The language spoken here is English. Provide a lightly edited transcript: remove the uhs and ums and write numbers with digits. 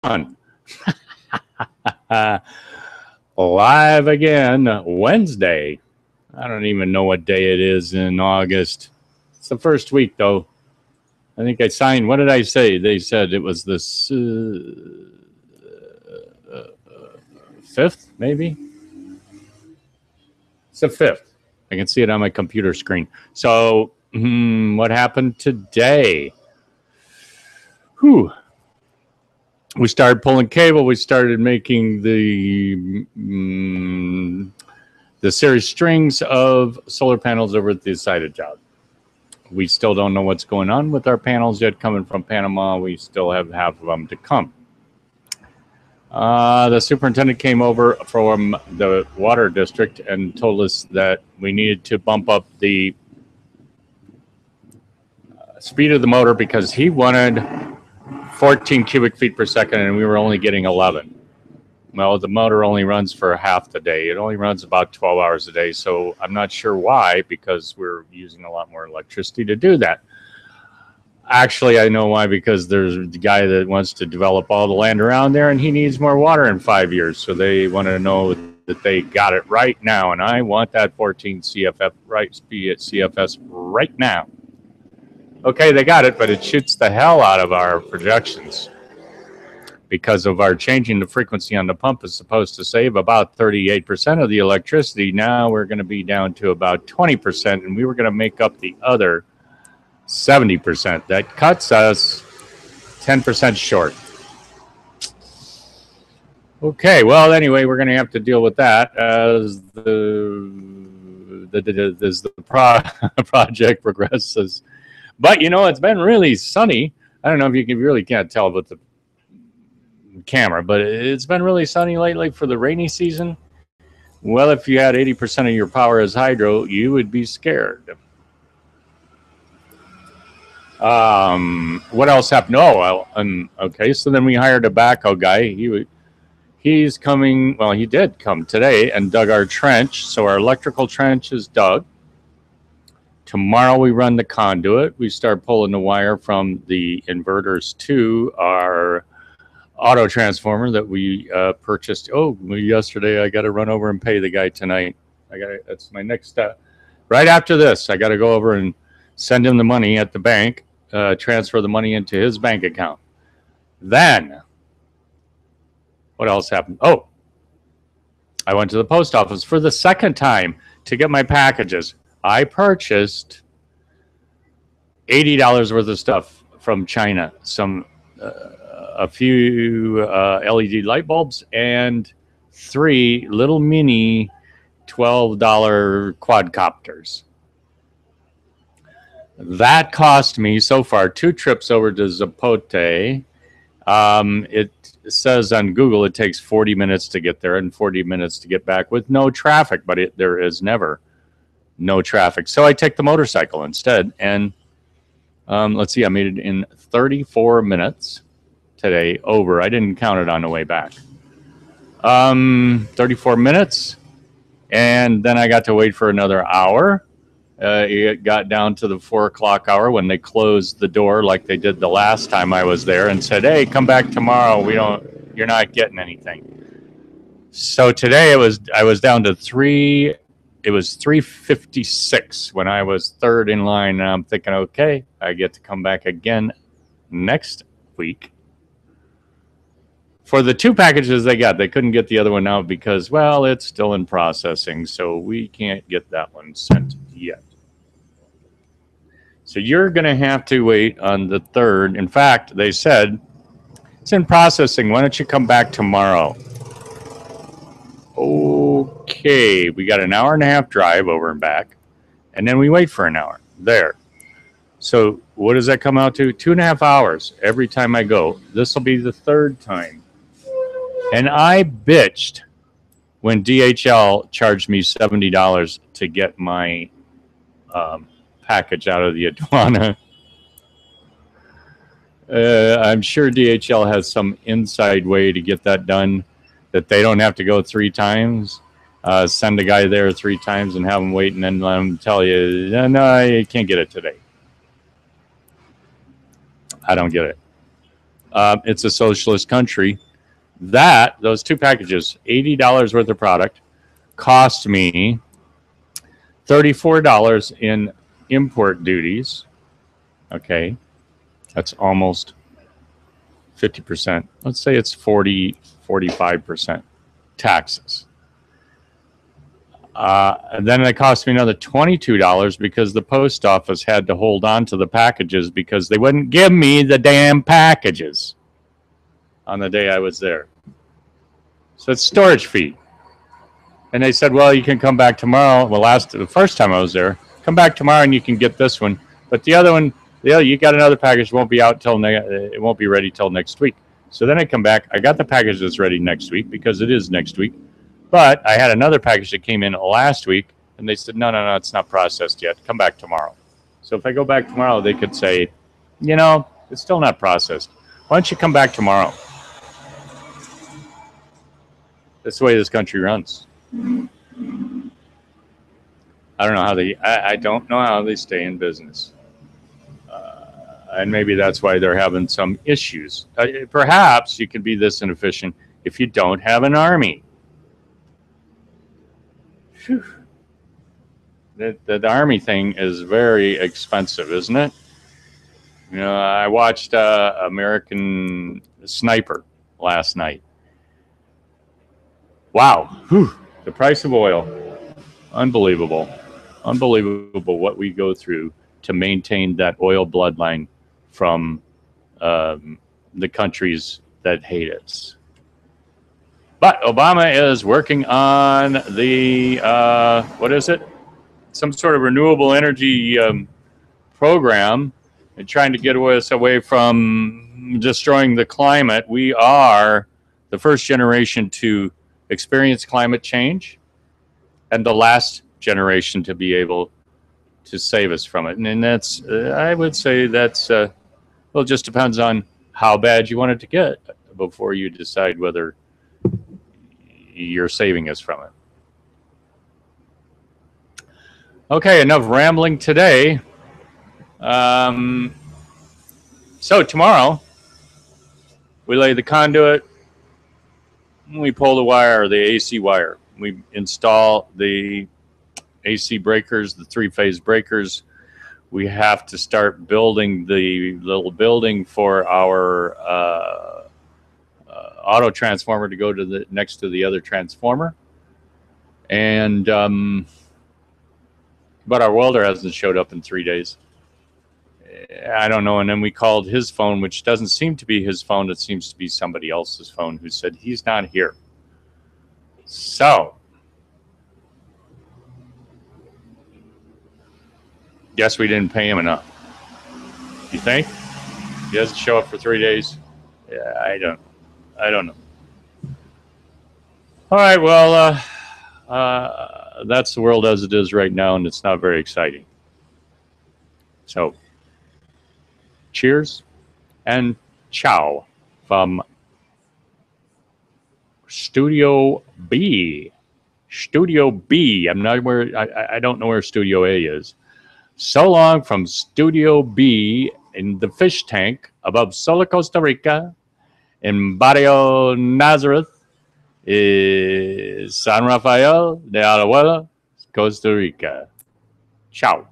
on. Live again Wednesday. I don't even know what day it is in August. It's the first week, though. I think I signed. What did I say? They said it was the 5th, maybe? It's the 5th. I can see it on my computer screen. So, what happened today? We started pulling cable. We started making the series strings of solar panels over at the sided job. We still don't know what's going on with our panels yet coming from Panama. We still have half of them to come. The superintendent came over from the water district and told us that we needed to bump up the speed of the motor because he wanted 14 cubic feet per second and we were only getting 11. Well, the motor only runs for half the day. It only runs about 12 hours a day. So I'm not sure why, because we're using a lot more electricity to do that. Actually, I know why, because there's the guy that wants to develop all the land around there and he needs more water in 5 years. So they want to know that they got it right now. And I want that 14 CFF right speed at CFS right now. Okay, they got it, but it shoots the hell out of our projections. Because of our changing the frequency on the pump is supposed to save about 38% of the electricity. Now we're going to be down to about 20%, and we were going to make up the other 70%. That cuts us 10% short. Okay, well, anyway, we're going to have to deal with that as the project progresses. But, you know, it's been really sunny. I don't know if you really can't tell with the camera, but it's been really sunny lately for the rainy season. Well, if you had 80% of your power as hydro, you would be scared. What else happened? Oh, well, okay, so then we hired a backhoe guy. He's coming, well, he did come today and dug our trench. So our electrical trench is dug. Tomorrow we run the conduit. We start pulling the wire from the inverters to our auto transformer that we purchased. Oh, yesterday I got to run over and pay the guy tonight. That's my next step. Right after this, I got to go over and send him the money at the bank, transfer the money into his bank account. Then, what else happened? Oh, I went to the post office for the second time to get my packages. I purchased $80 worth of stuff from China, a few LED light bulbs and 3 little mini $12 quadcopters. That cost me so far 2 trips over to Zapote. It says on Google it takes 40 minutes to get there and 40 minutes to get back with no traffic, but there is never no traffic. So I take the motorcycle instead. And let's see, I made it in 34 minutes today over. I didn't count it on the way back. 34 minutes. And then I got to wait for another hour. It got down to the 4 o'clock hour when they closed the door like they did the last time I was there and said, hey, come back tomorrow. You're not getting anything. So today I was down to 3. It was 3:56 when I was third in line. And I'm thinking, okay, I get to come back again next week. For the 2 packages they got, they couldn't get the other one out because, well, it's still in processing. So we can't get that one sent yet. So you're going to have to wait on the 3rd. In fact, they said, it's in processing. Why don't you come back tomorrow? Okay, we got an hour and a half drive over and back, and then we wait for an hour there. So what does that come out to? 2.5 hours every time I go. This will be the 3rd time. And I bitched when DHL charged me $70 to get my package out of the aduana. I'm sure DHL has some inside way to get that done, that they don't have to go 3 times, send a guy there 3 times and have him wait and then let him tell you, no, you can't get it today. I don't get it. It's a socialist country. Those two packages, $80 worth of product, cost me $34 in import duties. Okay, that's almost 50%. Let's say it's 45% taxes. And then it cost me another $22 because the post office had to hold on to the packages because they wouldn't give me the damn packages on the day I was there. So it's storage fee. And they said, well, you can come back tomorrow. Well, the first time I was there, come back tomorrow and you can get this one. But the other one, you got another package, won't be out till it won't be ready till next week. So then I come back. I got the package that's ready next week because it is next week. But I had another package that came in last week, and they said, no, it's not processed yet. Come back tomorrow. So if I go back tomorrow, they could say, it's still not processed. Why don't you come back tomorrow? That's the way this country runs. I don't know how I don't know how they stay in business. And maybe that's why they're having some issues. Perhaps you can be this inefficient if you don't have an army. Whew. The army thing is very expensive, isn't it? I watched American Sniper last night. Wow. Whew. The price of oil. Unbelievable. Unbelievable what we go through to maintain that oil bloodline from the countries that hate us. But Obama is working on the, what is it? Some sort of renewable energy program and trying to get us away from destroying the climate. We are the first generation to experience climate change and the last generation to be able to save us from it. And that's, I would say that's, well, it just depends on how bad you want it to get before you decide whether you're saving us from it. Okay, enough rambling today. So tomorrow, we lay the conduit, we pull the wire, the AC wire. We install the AC breakers, the three-phase breakers. We have to start building the little building for our auto transformer to go to the next to the other transformer. And but our welder hasn't showed up in 3 days. I don't know. And then we called his phone, which doesn't seem to be his phone. It seems to be somebody else's phone, who said he's not here. So guess we didn't pay him enough. You think? He doesn't show up for 3 days? Yeah, I don't know. All right, well, that's the world as it is right now, and it's not very exciting. So, cheers and ciao from Studio B. Studio B. I don't know where Studio A is. So long from Studio B in the fish tank above Sola, Costa Rica, in Barrio Nazareth, San Rafael de Alajuela, Costa Rica. Ciao.